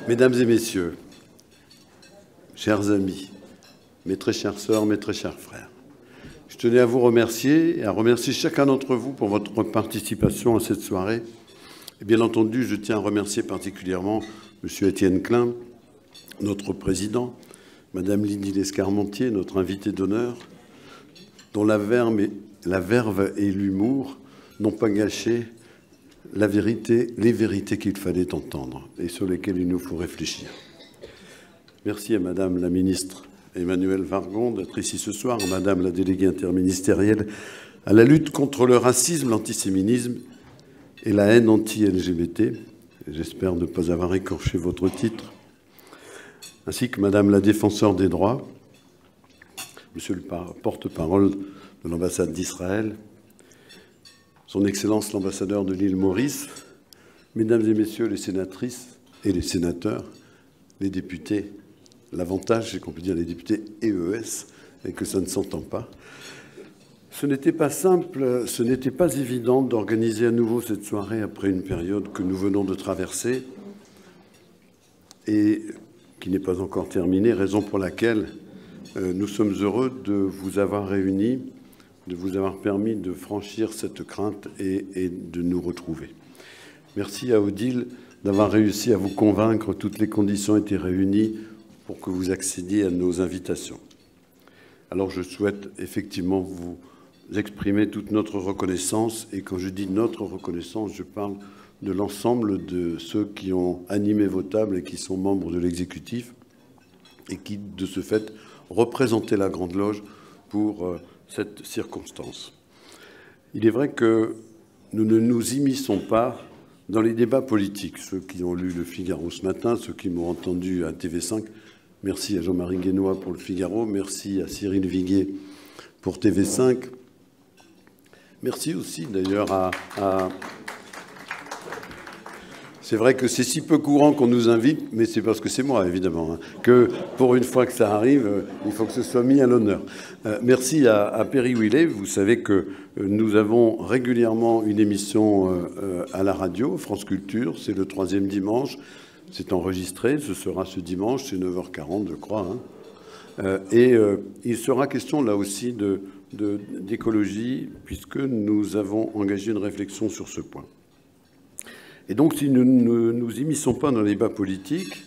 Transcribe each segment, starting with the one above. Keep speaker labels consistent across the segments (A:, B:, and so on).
A: Mesdames et messieurs, chers amis, mes très chères sœurs, mes très chers frères, je tenais à vous remercier et à remercier chacun d'entre vous pour votre participation à cette soirée. Et bien entendu, je tiens à remercier particulièrement M. Étienne Klein, notre président, Mme Lydie Lescarmentier, notre invitée d'honneur, dont la verve et l'humour n'ont pas gâché les vérités qu'il fallait entendre et sur lesquelles il nous faut réfléchir. Merci à Madame la ministre Emmanuelle Wargon d'être ici ce soir, à Madame la déléguée interministérielle à la lutte contre le racisme, l'antisémitisme et la haine anti-LGBT. J'espère ne pas avoir écorché votre titre. Ainsi que Madame la défenseure des droits, Monsieur le porte-parole de l'ambassade d'Israël, Son Excellence l'ambassadeur de l'île Maurice, Mesdames et Messieurs les sénatrices et les sénateurs, les députés. L'avantage, c'est qu'on peut dire les députés EES et que ça ne s'entend pas. Ce n'était pas simple, ce n'était pas évident d'organiser à nouveau cette soirée après une période que nous venons de traverser et qui n'est pas encore terminée, raison pour laquelle nous sommes heureux de vous avoir réunis, de vous avoir permis de franchir cette crainte et de nous retrouver. Merci à Odile d'avoir réussi à vous convaincre. Toutes les conditions étaient réunies pour que vous accédiez à nos invitations. Alors je souhaite effectivement vous exprimer toute notre reconnaissance. Et quand je dis notre reconnaissance, je parle de l'ensemble de ceux qui ont animé vos tables et qui sont membres de l'exécutif et qui, de ce fait, représentaient la Grande Loge pour cette circonstance. Il est vrai que nous ne nous immisçons pas dans les débats politiques. Ceux qui ont lu Le Figaro ce matin, ceux qui m'ont entendu à TV5, merci à Jean-Marie Guénois pour Le Figaro, merci à Cyril Viguier pour TV5. Merci aussi d'ailleurs à... C'est vrai que c'est si peu courant qu'on nous invite, mais c'est parce que c'est moi, évidemment, que pour une fois que ça arrive, il faut que ce soit mis à l'honneur. Merci à Perry Willet. Vous savez que nous avons régulièrement une émission à la radio, France Culture. C'est le 3e dimanche. C'est enregistré. Ce sera ce dimanche. C'est 9h40, je crois. Et il sera question, là aussi, d'écologie, puisque nous avons engagé une réflexion sur ce point. Et donc, si nous ne nous immisçons pas dans les débats politiques,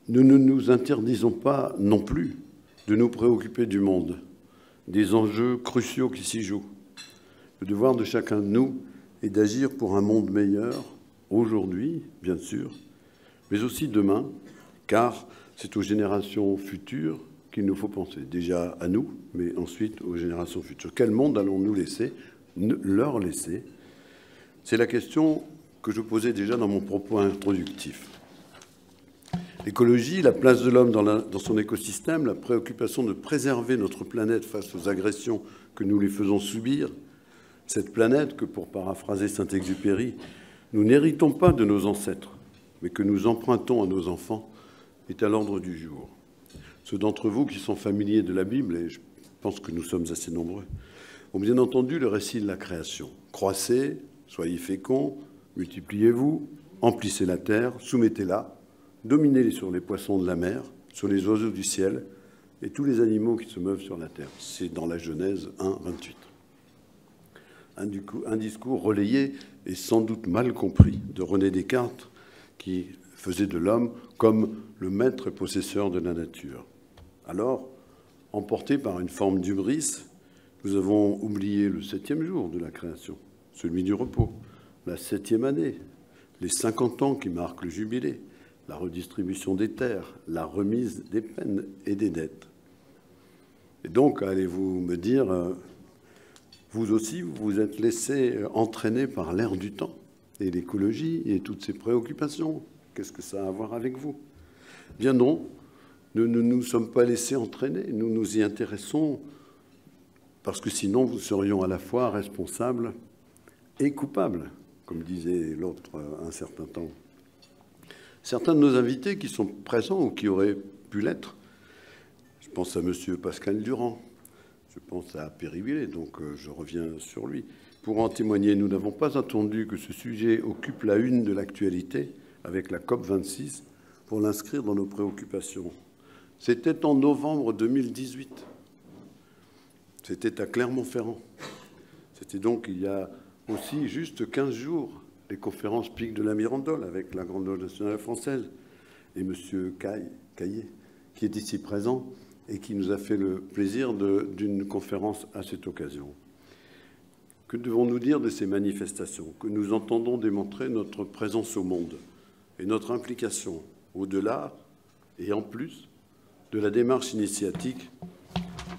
A: nous ne nous interdisons pas non plus de nous préoccuper du monde, des enjeux cruciaux qui s'y jouent. Le devoir de chacun de nous est d'agir pour un monde meilleur, aujourd'hui, bien sûr, mais aussi demain, car c'est aux générations futures qu'il nous faut penser. Déjà à nous, mais ensuite aux générations futures. Quel monde allons-nous leur laisser ? C'est la question que je posais déjà dans mon propos introductif. L'écologie, la place de l'homme dans son écosystème, la préoccupation de préserver notre planète face aux agressions que nous lui faisons subir, cette planète que, pour paraphraser Saint-Exupéry, nous n'héritons pas de nos ancêtres, mais que nous empruntons à nos enfants, est à l'ordre du jour. Ceux d'entre vous qui sont familiers de la Bible, et je pense que nous sommes assez nombreux, ont bien entendu le récit de la création. Croissez, soyez féconds, multipliez-vous, emplissez la terre, soumettez-la, dominez sur les poissons de la mer, sur les oiseaux du ciel et tous les animaux qui se meuvent sur la terre. C'est dans la Genèse 1, 28. Un discours relayé et sans doute mal compris de René Descartes, qui faisait de l'homme comme le maître possesseur de la nature. Alors, emportés par une forme d'hubris, nous avons oublié le 7e jour de la création, celui du repos, la 7e année, les 50 ans qui marquent le jubilé, la redistribution des terres, la remise des peines et des dettes. Et donc, allez-vous me dire, vous aussi, vous vous êtes laissé entraîner par l'air du temps et l'écologie et toutes ces préoccupations. Qu'est-ce que ça a à voir avec vous ? Bien non, nous ne nous sommes pas laissés entraîner, nous nous y intéressons parce que sinon, nous serions à la fois responsables et coupables, comme disait l'autre un certain temps. Certains de nos invités qui sont présents ou qui auraient pu l'être, je pense à M. Pascal Durand, je pense à Perry Willet, donc je reviens sur lui, pour en témoigner. Nous n'avons pas attendu que ce sujet occupe la une de l'actualité avec la COP26 pour l'inscrire dans nos préoccupations. C'était en novembre 2018. C'était à Clermont-Ferrand. C'était donc il y a aussi juste 15 jours, les conférences Pic de la Mirandole avec la Grande Loge nationale française et M. Caillé, qui est ici présent et qui nous a fait le plaisir d'une conférence à cette occasion. Que devons-nous dire de ces manifestations? Que nous entendons démontrer notre présence au monde et notre implication au-delà et en plus de la démarche initiatique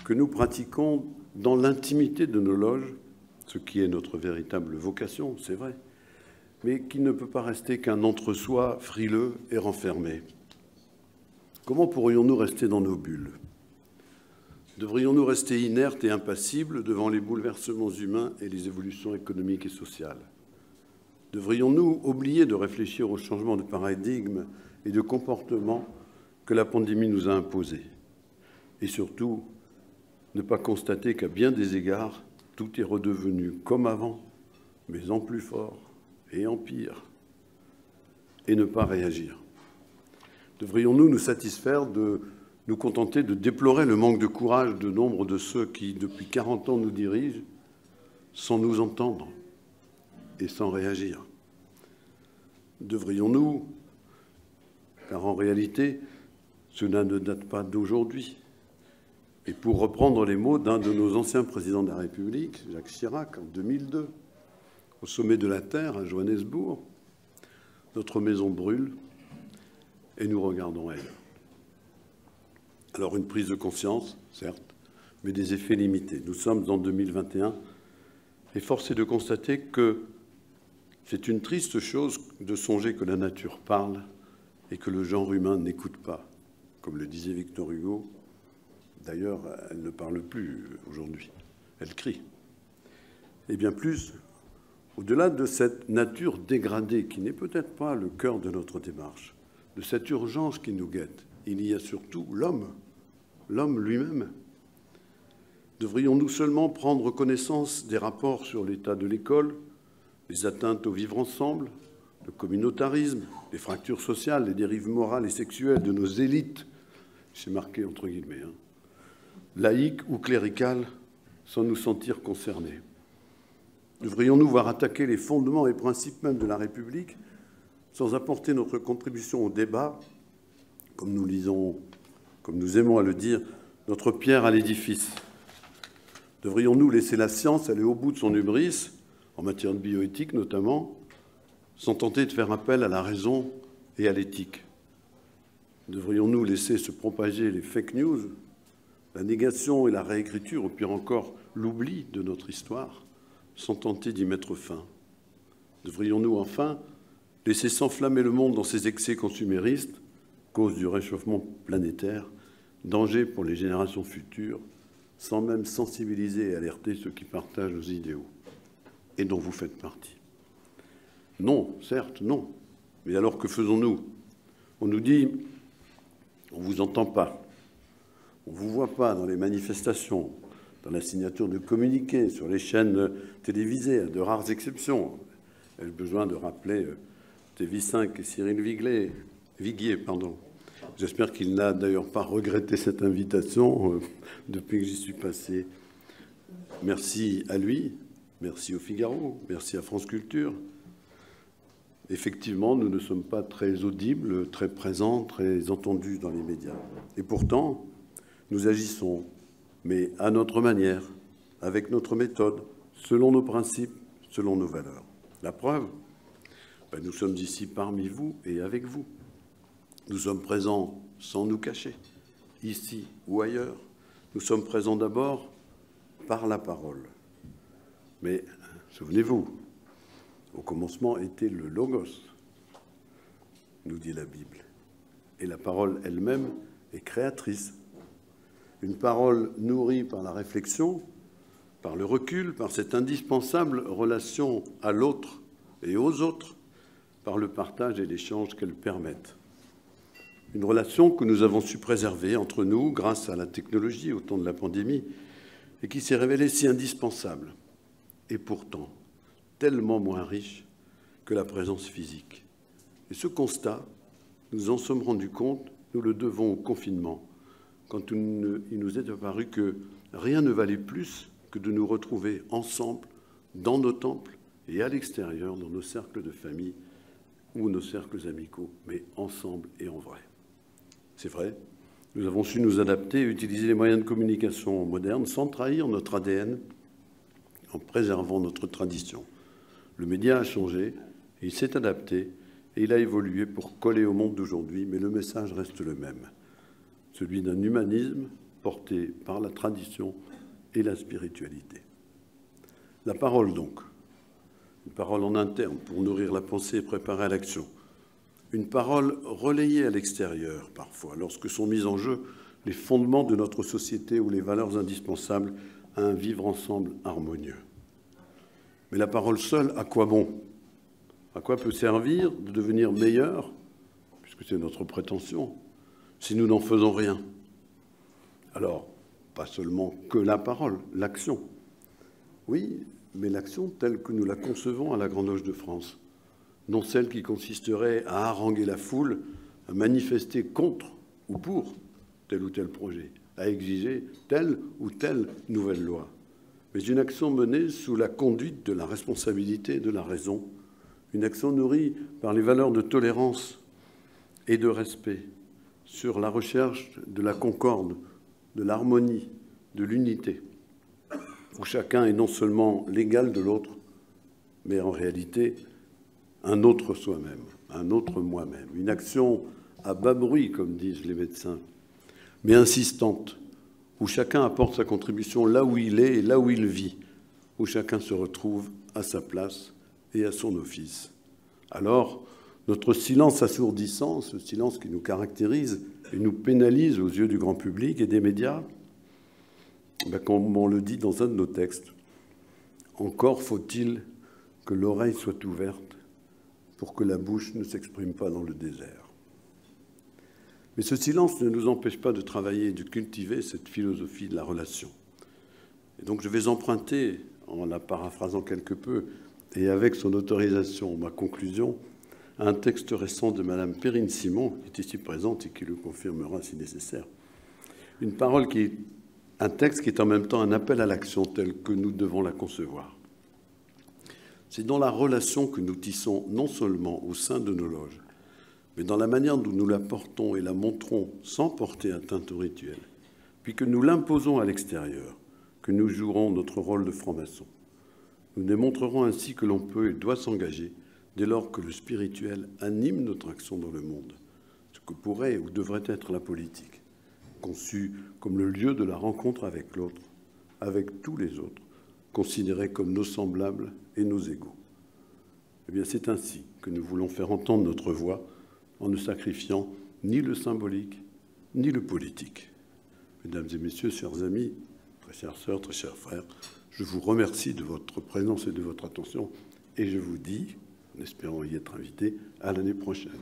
A: que nous pratiquons dans l'intimité de nos loges, ce qui est notre véritable vocation, c'est vrai, mais qui ne peut pas rester qu'un entre-soi frileux et renfermé. Comment pourrions-nous rester dans nos bulles? Devrions-nous rester inertes et impassibles devant les bouleversements humains et les évolutions économiques et sociales? Devrions-nous oublier de réfléchir aux changements de paradigme et de comportement que la pandémie nous a imposés? Et surtout, ne pas constater qu'à bien des égards, tout est redevenu comme avant, mais en plus fort et en pire, et ne pas réagir? Devrions-nous nous satisfaire de nous contenter de déplorer le manque de courage de nombre de ceux qui, depuis 40 ans, nous dirigent, sans nous entendre et sans réagir? Devrions-nous, car en réalité, cela ne date pas d'aujourd'hui, et pour reprendre les mots d'un de nos anciens présidents de la République, Jacques Chirac, en 2002, au sommet de la Terre, à Johannesburg, notre maison brûle et nous regardons elle. Alors une prise de conscience, certes, mais des effets limités. Nous sommes en 2021 et force est de constater que c'est une triste chose de songer que la nature parle et que le genre humain n'écoute pas. Comme le disait Victor Hugo, d'ailleurs, elle ne parle plus aujourd'hui, elle crie. Et bien plus, au-delà de cette nature dégradée qui n'est peut-être pas le cœur de notre démarche, de cette urgence qui nous guette, il y a surtout l'homme lui-même. Devrions-nous seulement prendre connaissance des rapports sur l'état de l'école, les atteintes au vivre ensemble, le communautarisme, les fractures sociales, les dérives morales et sexuelles de nos élites, c'est marqué entre guillemets, laïques ou cléricales, sans nous sentir concernés? Devrions-nous voir attaquer les fondements et principes même de la République sans apporter notre contribution au débat, comme nous aimons à le dire, notre pierre à l'édifice? Devrions-nous laisser la science aller au bout de son hubris, en matière de bioéthique notamment, sans tenter de faire appel à la raison et à l'éthique? Devrions-nous laisser se propager les fake news, la négation et la réécriture, ou pire encore l'oubli de notre histoire, sans tenter d'y mettre fin? Devrions-nous enfin laisser s'enflammer le monde dans ses excès consuméristes, cause du réchauffement planétaire, danger pour les générations futures, sans même sensibiliser et alerter ceux qui partagent nos idéaux, et dont vous faites partie? Non, certes, non. Mais alors que faisons-nous? On nous dit, on ne vous entend pas, on ne vous voit pas dans les manifestations, dans la signature de communiqués, sur les chaînes télévisées, à de rares exceptions. Ai-je besoin de rappeler TV5 et Cyril Viguier, pardon. J'espère qu'il n'a d'ailleurs pas regretté cette invitation depuis que j'y suis passé. Merci à lui, merci au Figaro, merci à France Culture. Effectivement, nous ne sommes pas très audibles, très présents, très entendus dans les médias. Et pourtant, nous agissons, mais à notre manière, avec notre méthode, selon nos principes, selon nos valeurs. La preuve, nous sommes ici parmi vous et avec vous. Nous sommes présents sans nous cacher, ici ou ailleurs. Nous sommes présents d'abord par la parole. Mais souvenez-vous, au commencement était le Logos, nous dit la Bible. Et la parole elle-même est créatrice. Une parole nourrie par la réflexion, par le recul, par cette indispensable relation à l'autre et aux autres, par le partage et l'échange qu'elles permettent. Une relation que nous avons su préserver entre nous grâce à la technologie au temps de la pandémie et qui s'est révélée si indispensable et pourtant tellement moins riche que la présence physique. Et ce constat, nous en sommes rendus compte, nous le devons au confinement, quand il nous est apparu que rien ne valait plus que de nous retrouver ensemble dans nos temples et à l'extérieur, dans nos cercles de famille ou nos cercles amicaux, mais ensemble et en vrai. C'est vrai, nous avons su nous adapter et utiliser les moyens de communication modernes sans trahir notre ADN, en préservant notre tradition. Le média a changé, il s'est adapté et il a évolué pour coller au monde d'aujourd'hui, mais le message reste le même, celui d'un humanisme porté par la tradition et la spiritualité. La parole donc, une parole en interne pour nourrir la pensée et préparer à l'action. Une parole relayée à l'extérieur parfois, lorsque sont mis en jeu les fondements de notre société ou les valeurs indispensables à un vivre ensemble harmonieux. Mais la parole seule, à quoi bon? À quoi peut servir de devenir meilleur, puisque c'est notre prétention, si nous n'en faisons rien? Alors, pas seulement que la parole, l'action. Oui, mais l'action telle que nous la concevons à la Grande Loge de France, non celle qui consisterait à haranguer la foule, à manifester contre ou pour tel ou tel projet, à exiger telle ou telle nouvelle loi, mais une action menée sous la conduite de la responsabilité et de la raison, une action nourrie par les valeurs de tolérance et de respect, sur la recherche de la concorde, de l'harmonie, de l'unité, où chacun est non seulement l'égal de l'autre, mais en réalité un autre soi-même, un autre moi-même. Une action à bas bruit, comme disent les médecins, mais insistante, où chacun apporte sa contribution là où il est et là où il vit, où chacun se retrouve à sa place et à son office. Alors, notre silence assourdissant, ce silence qui nous caractérise et nous pénalise aux yeux du grand public et des médias, comme on le dit dans un de nos textes, encore faut-il que l'oreille soit ouverte pour que la bouche ne s'exprime pas dans le désert. Mais ce silence ne nous empêche pas de travailler et de cultiver cette philosophie de la relation. Et donc je vais emprunter, en la paraphrasant quelque peu, et avec son autorisation, ma conclusion, à un texte récent de Madame Perrine Simon, qui est ici présente et qui le confirmera si nécessaire. Une parole qui est un texte qui est en même temps un appel à l'action tel que nous devons la concevoir. C'est dans la relation que nous tissons non seulement au sein de nos loges, mais dans la manière dont nous la portons et la montrons sans porter atteinte au rituel, puis que nous l'imposons à l'extérieur, que nous jouerons notre rôle de franc-maçon. Nous démontrerons ainsi que l'on peut et doit s'engager dès lors que le spirituel anime notre action dans le monde, ce que pourrait ou devrait être la politique, conçue comme le lieu de la rencontre avec l'autre, avec tous les autres, considérés comme nos semblables et nos égaux. Eh bien, c'est ainsi que nous voulons faire entendre notre voix en ne sacrifiant ni le symbolique, ni le politique. Mesdames et messieurs, chers amis, très chères sœurs, très chers frères, je vous remercie de votre présence et de votre attention et je vous dis, en espérant y être invité, à l'année prochaine.